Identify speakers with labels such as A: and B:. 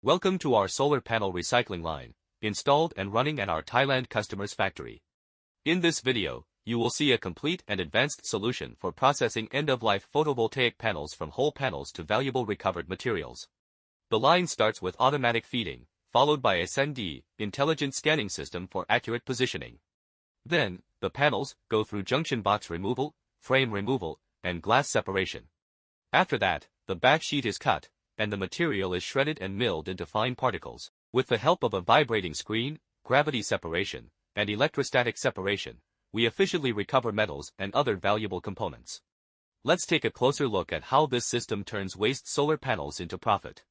A: Welcome to our solar panel recycling line, installed and running at our Thailand customer's factory. In this video, you will see a complete and advanced solution for processing end-of-life photovoltaic panels from whole panels to valuable recovered materials. The line starts with automatic feeding, followed by a SND, intelligent scanning system for accurate positioning. Then, the panels go through junction box removal, frame removal, and glass separation. After that, the back sheet is cut, and the material is shredded and milled into fine particles. With the help of a vibrating screen, gravity separation, and electrostatic separation, we efficiently recover metals and other valuable components. Let's take a closer look at how this system turns waste solar panels into profit.